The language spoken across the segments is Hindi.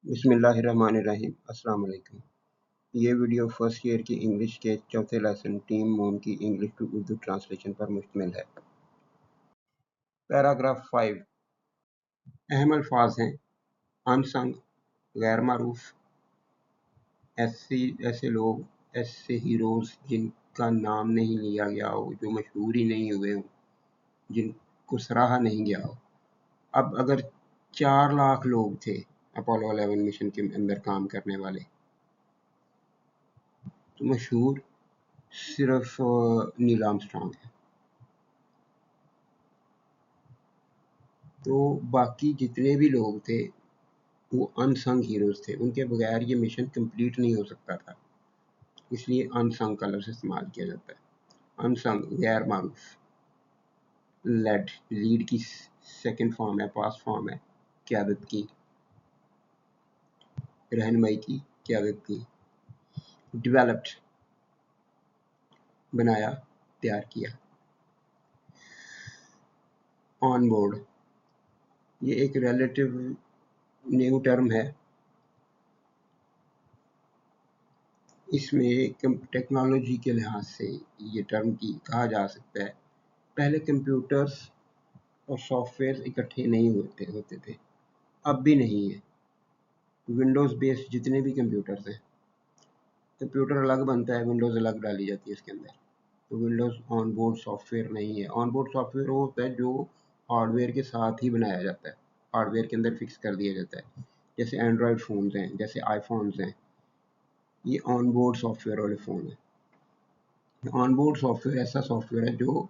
बिस्मिल्लाहिर्रहमानिर्रहीम। अस्सलाम वालेकुम। ये वीडियो फर्स्ट ईयर की इंग्लिश के चौथे लेसन टीम मून की इंग्लिश टू उर्दू ट्रांसलेशन पर मुश्तमिल है। पैराग्राफ 5 अहम अल्फाज हैं अनसंग, गैर मारूफ, ऐसे लोग, ऐसे हीरोज जिनका नाम नहीं लिया गया हो, जो मशहूर ही नहीं हुए हों, जिनको सराहा नहीं गया हो। अब अगर 4 लाख लोग थे अपोलो 11 मिशन के अंदर काम करने वाले, तो मशहूर सिर्फ नील आर्मस्ट्रॉन्ग है। तो बाकी जितने भी लोग थे वो अनसंग हीरोज थे, उनके बगैर ये मिशन कंप्लीट नहीं हो सकता था, इसलिए अनसंग का लफ्ज़ इस्तेमाल किया जाता है। अनसंग गैर मारूफ, लीड की सेकंड फॉर्म है, पास्ट फॉर्म है, क़यादत की, रहनुमाई की, क़यादत की। डेवलप्ड बनाया, तैयार किया। ऑन बोर्ड ये एक रिलेटिव न्यू टर्म है, इसमें टेक्नोलॉजी के लिहाज से ये टर्म की कहा जा सकता है। पहले कंप्यूटर्स और सॉफ्टवेयर इकट्ठे नहीं होते थे, अब भी नहीं है। विंडोज़ बेस्ड जितने भी कंप्यूटर्स हैं, कंप्यूटर अलग बनता है, विंडोज़ अलग डाली जाती है इसके अंदर। तो विंडोज़ ऑन बोर्ड सॉफ्टवेयर नहीं है। ऑन बोर्ड सॉफ्टवेयर वो होता है जो हार्डवेयर के साथ ही बनाया जाता है, हार्डवेयर के अंदर फिक्स कर दिया जाता है। जैसे एंड्रॉयड फ़ोन्स हैं, जैसे आईफोन्स हैं, ये ऑन बोर्ड सॉफ्टवेयर वाले फ़ोन हैं। ऑन बोर्ड सॉफ्टवेयर ऐसा सॉफ्टवेयर है जो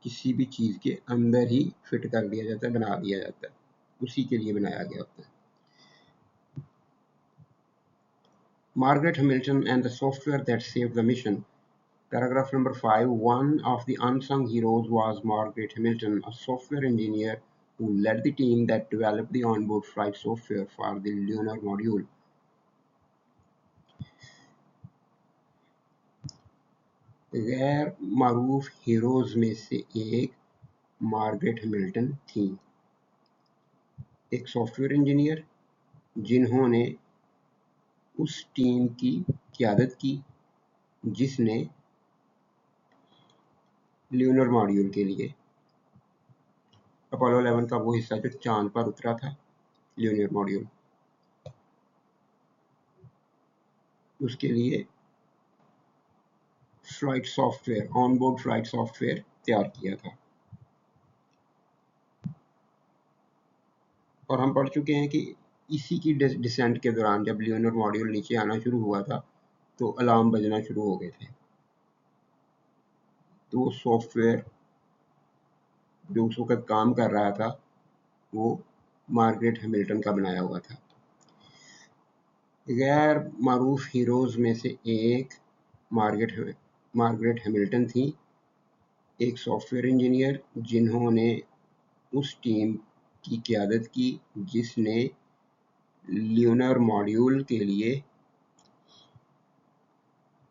किसी भी चीज़ के अंदर ही फिट कर दिया जाता है, बना दिया जाता है, उसी के लिए बनाया गया होता है। Margaret Hamilton and the software that saved the mission. Paragraph number 5. One of the unsung heroes was Margaret Hamilton, a software engineer who led the team that developed the onboard flight software for the lunar module. गैर मारूफ हीरोज में से एक मार्गरेट हैमिल्टन थी, एक सॉफ्टवेयर इंजीनियर जिन्होंने उस टीम की क़यादत की जिसने ल्यूनर मॉड्यूल के लिए, अपोलो 11 का वो हिस्सा जो चांद पर उतरा था, ल्यूनर मॉड्यूल, उसके लिए flight software, onboard flight software तैयार किया था। और हम पढ़ चुके हैं कि इसी की डिसेंट के दौरान जब ल्यूनर मॉड्यूल नीचे आना शुरू हुआ था तो अलार्म बजना शुरू हो गए थे। तो सॉफ्टवेयर जो उस वक्त काम कर रहा था वो मार्गरेट हैमिल्टन का बनाया हुआ था। गैर मारूफ हीरोज में से एक मार्गरेट हैमिल्टन थी, एक सॉफ्टवेयर इंजीनियर जिन्होंने उस टीम की क़यादत की जिसने ल्यूनर मॉड्यूल के लिए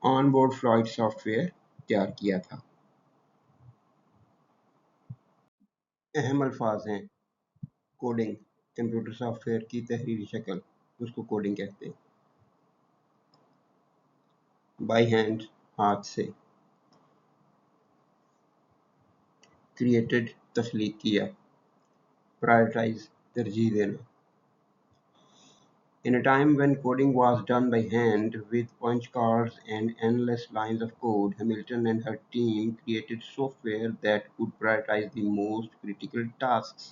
ऑन बोर्ड फ्लाइट सॉफ्टवेयर तैयार किया था। अहम अल्फाज हैं कोडिंग, कंप्यूटर सॉफ्टवेयर की तहरीरी शक्ल, उसको कोडिंग कहते हैं। बाय हैंड, हाथ से। क्रिएटेड, तख्लीक किया। प्रायोरिटाइज, तरजीह देना। In a time when coding was done by hand with punch cards and endless lines of code, Hamilton and her team created software that could prioritize the most critical tasks.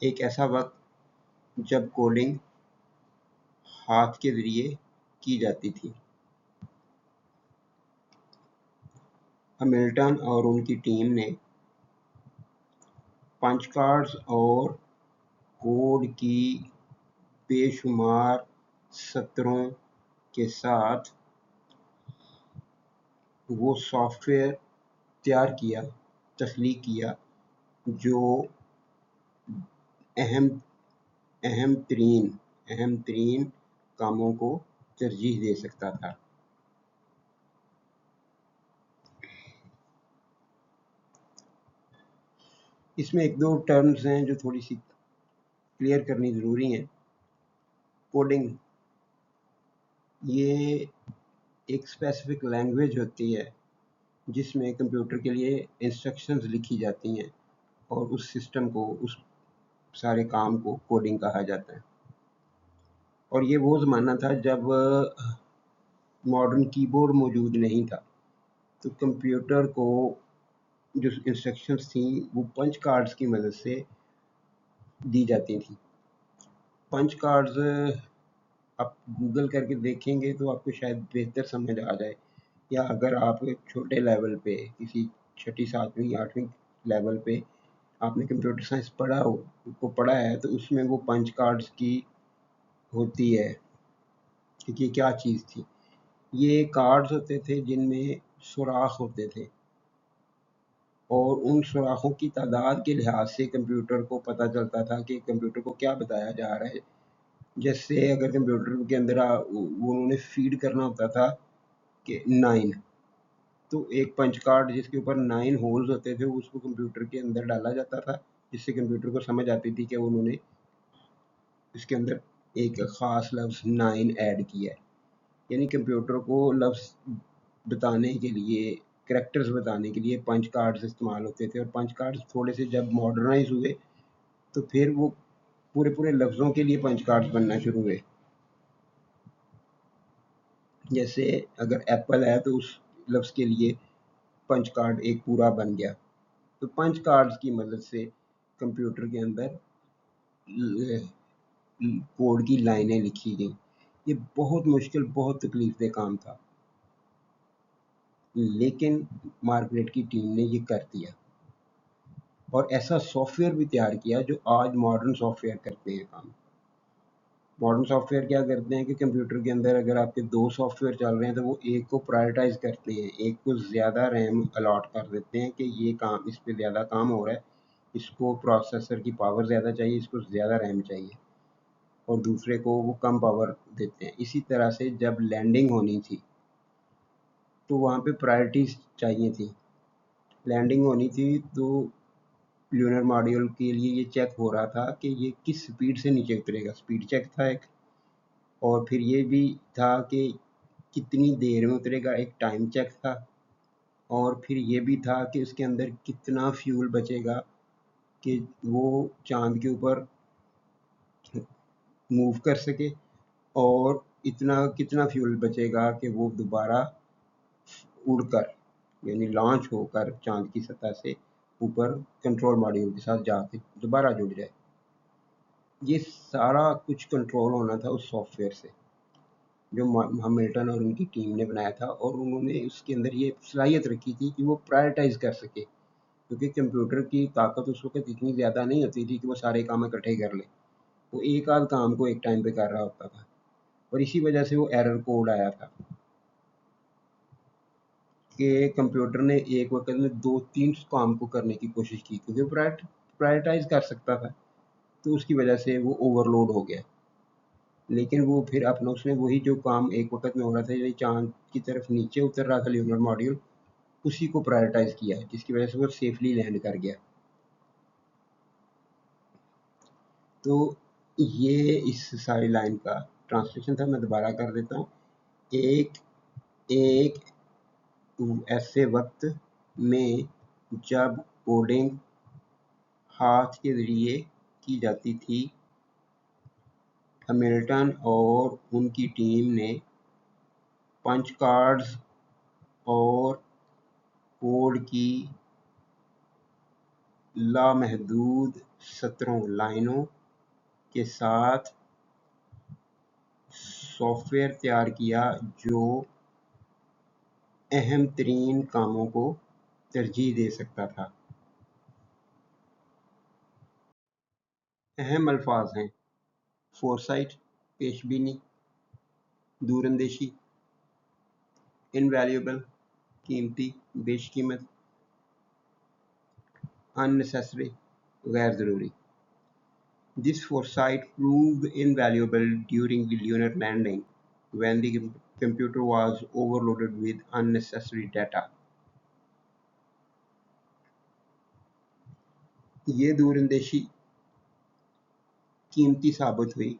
एक ऐसा वक्त जब कोडिंग हाथ के ज़रिए की जाती थी। हैमिल्टन और उनकी टीम ने पंच कार्ड्स और कोड की बेशुमार सत्रों के साथ वो सॉफ्टवेयर तैयार किया, तख्लीक किया जो अहम तरीन कामों को तरजीह दे सकता था। इसमें एक दो टर्म्स हैं जो थोड़ी सी क्लियर करनी ज़रूरी है। कोडिंग ये एक स्पेसिफिक लैंग्वेज होती है जिसमें कंप्यूटर के लिए इंस्ट्रक्शंस लिखी जाती हैं और उस सिस्टम को, उस सारे काम को कोडिंग कहा जाता है। और ये वो ज़माना था जब मॉडर्न कीबोर्ड मौजूद नहीं था, तो कंप्यूटर को जो इंस्ट्रक्शंस थी वो पंच कार्ड्स की मदद से दी जाती थी। पंच कार्ड्स आप गूगल करके देखेंगे तो आपको शायद बेहतर समझ आ जाए, या अगर आप छोटे लेवल पे किसी छठी, सातवीं, आठवीं लेवल पे आपने कंप्यूटर साइंस पढ़ा है तो उसमें वो पंच कार्ड्स की होती है कि ये क्या चीज़ थी। ये कार्ड्स होते थे जिनमें सुराख होते थे और उन सुराखों की तादाद के लिहाज से कंप्यूटर को पता चलता था कि कंप्यूटर को क्या बताया जा रहा है। जैसे अगर कंप्यूटर के अंदर उन्होंने फीड करना होता था कि 9, तो एक पंच कार्ड जिसके ऊपर 9 होल्स होते थे उसको कंप्यूटर के अंदर डाला जाता था, जिससे कंप्यूटर को समझ आती थी कि उन्होंने इसके अंदर एक ख़ास लफ्ज़ 9 ऐड किया है। यानी कंप्यूटर को लफ्ज़ बताने के लिए, कैरेक्टर्स बताने के लिए पंच कार्ड्स इस्तेमाल होते थे, और पंच कार्ड्स थोड़े से जब मॉडर्नाइज़ हुए तो फिर वो पूरे लफ्ज़ों के लिए पंच कार्ड्स बनना शुरू हुए। जैसे अगर एप्पल है तो उस लफ्ज़ के लिए पंच कार्ड एक पूरा बन गया। तो पंच कार्ड्स की मदद से कंप्यूटर के अंदर कोड की लाइनें लिखी गई। ये बहुत मुश्किल, बहुत तकलीफ़देह काम था, लेकिन मार्गारेट की टीम ने ये कर दिया और ऐसा सॉफ्टवेयर भी तैयार किया जो आज मॉडर्न सॉफ्टवेयर करते हैं काम। मॉडर्न सॉफ्टवेयर क्या करते हैं कि कंप्यूटर के अंदर अगर आपके 2 सॉफ्टवेयर चल रहे हैं तो वो एक को प्रायोरिटाइज़ करते हैं, एक को ज़्यादा रैम अलॉट कर देते हैं कि ये काम, इस पे ज़्यादा काम हो रहा है, इसको प्रोसेसर की पावर ज़्यादा चाहिए, इसको ज़्यादा रैम चाहिए, और दूसरे को वो कम पावर देते हैं। इसी तरह से जब लैंडिंग होनी थी तो वहाँ पे प्रायोरिटीज़ चाहिए थी। लैंडिंग होनी थी तो ल्यूनर मॉड्यूल के लिए ये चेक हो रहा था कि ये किस स्पीड से नीचे उतरेगा, स्पीड चेक था एक, और फिर ये भी था कि कितनी देर में उतरेगा, एक टाइम चेक था, और फिर ये भी था कि उसके अंदर कितना फ्यूल बचेगा कि वो चाँद के ऊपर मूव कर सके, और इतना कितना फ्यूल बचेगा कि वो दोबारा उड़कर, यानी लॉन्च होकर चाँद की सतह से ऊपर कंट्रोल मॉड्यूल के साथ जाके दोबारा जुड़ जाए। ये सारा कुछ कंट्रोल होना था उस सॉफ्टवेयर से, जो हैमिल्टन और उनकी टीम ने बनाया था, और उन्होंने उसके अंदर ये सलाहियत रखी थी कि वो प्रायोरिटाइज़ कर सके, क्योंकि कंप्यूटर की ताकत उस वक़्त इतनी ज़्यादा नहीं होती थी कि वो सारे काम इकट्ठे कर ले। वो एक आध काम को एक टाइम पे कर रहा होता था, और इसी वजह से वो एरर कोड आया था कि कंप्यूटर ने एक वक़्त में 2-3 काम को करने की कोशिश की, क्योंकि प्रायोरिटाइज़ कर सकता था, तो उसकी वजह से वो ओवरलोड हो गया। लेकिन वो फिर अपना उसने वही जो काम एक वक़्त में हो रहा था, यानी चाँद की तरफ नीचे उतर रहा था ल्यूनर मॉड्यूल, उसी को प्रायोरिटाइज़ किया, जिसकी वजह से वो सेफ़ली लैंड कर गया। तो ये इस सारी लाइन का ट्रांसलेशन था, मैं दोबारा कर देता हूँ। एक एक ऐसे वक़्त में जब कोडिंग हाथ के ज़रिए की जाती थी, हैमिल्टन और उनकी टीम ने पंच कार्ड्स और कोड की लामहदूद सतरों लाइनों के साथ सॉफ्टवेयर तैयार किया जो अहम तरीन कामों को तरजीह दे सकता था। अहम अल्फाज हैं: फोरसाइट, पेशबीनी, दूरंदेशी, इनवैल्यूएबल, कीमती, बेशकीमत, अननेसेसरी, गैर ज़रूरी। This foresight proved invaluable during the lunar landing when the computer was overloaded with unnecessary data. ये दूरंदेशी कीमती साबित हुई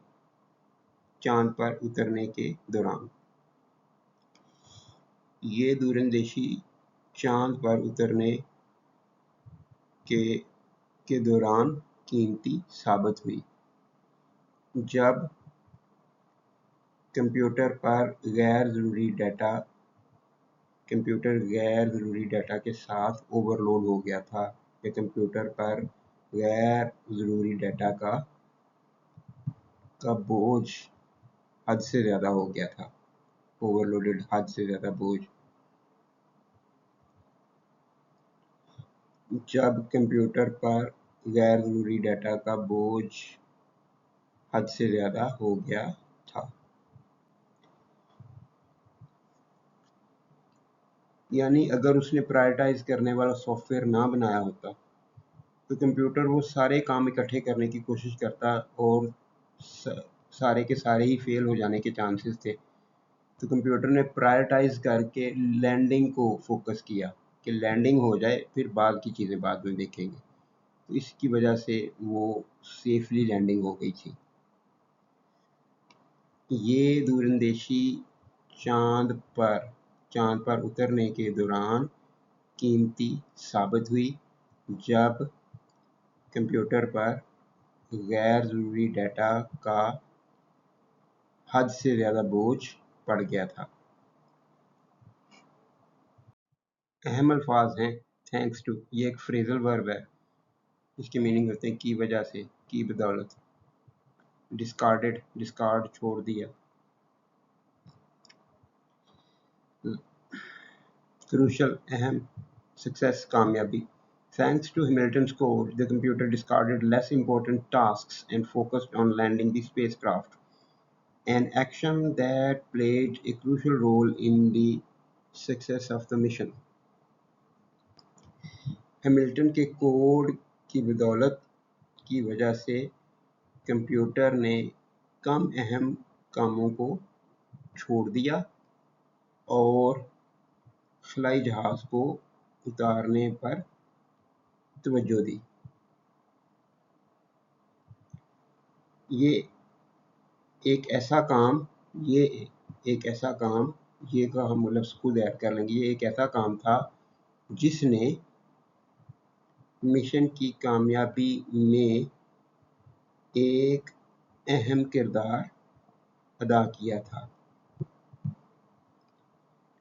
चांद पर उतरने के दौरान। ये दूरंदेशी चांद पर उतरने के दौरान कीमती साबित हुई जब कंप्यूटर गैर ज़रूरी डाटा के साथ ओवरलोड हो गया था, या कंप्यूटर पर गैर ज़रूरी डाटा का बोझ हद से ज़्यादा हो गया था। ओवरलोडेड, हद से ज़्यादा बोझ। जब कंप्यूटर पर गैर ज़रूरी डाटा का बोझ हद से ज़्यादा हो गया था। यानी अगर उसने प्रायोरिटाइज करने वाला सॉफ्टवेयर ना बनाया होता तो कंप्यूटर वो सारे काम इकट्ठे करने की कोशिश करता और सारे के सारे ही फेल हो जाने के चांसेस थे। तो कंप्यूटर ने प्रायोरिटाइज करके लैंडिंग को फोकस किया कि लैंडिंग हो जाए, फिर बाद की चीज़ें बाद में देखेंगे। तो इसकी वजह से वो सेफली लैंडिंग हो गई थी। ये दूरंदेशी चांद पर उतरने के दौरान कीमती साबित हुई जब कंप्यूटर पर गैर ज़रूरी डाटा का हद से ज़्यादा बोझ पड़ गया था। अहम अल्फाज हैं थैंक्स टू, ये एक फ्रेजल वर्ब है। इसके मीनिंग होते हैं की वजह से, की बदौलत। डिस्कार्डेड, डिस्कार्ड, छोड़ दिया। क्रूशल, अहम। सक्सेस, कामयाबी। Thanks to Hamilton's code, the computer discarded less important tasks and focused on landing the spacecraft, an action that played a crucial role in the success of the mission. Hamilton के कोड की बदौलत की वजह से कंप्यूटर ने कम अहम कामों को छोड़ दिया और खलाई जहाज़ को उतारने पर तवज्जो दी। ये एक ऐसा काम, ये का हम मतलब खुद ऐड कर लेंगे, ये एक ऐसा काम था जिसने मिशन की कामयाबी में एक अहम किरदार अदा किया था।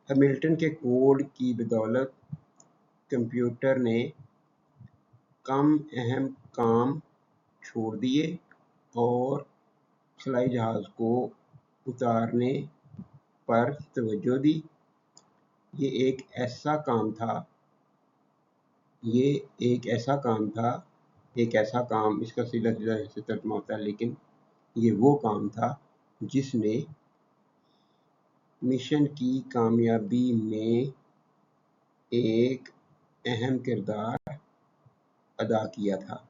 हैमिल्टन के कोड की बदौलत कंप्यूटर ने कम अहम काम छोड़ दिए और खलाई जहाज़ को उतारने पर तवज्जो दी। ये एक ऐसा काम, इसका सीधा-सीधा ऐसे तर्जुमा होता है, लेकिन ये वो काम था जिसने मिशन की कामयाबी में एक अहम किरदार अदा किया था।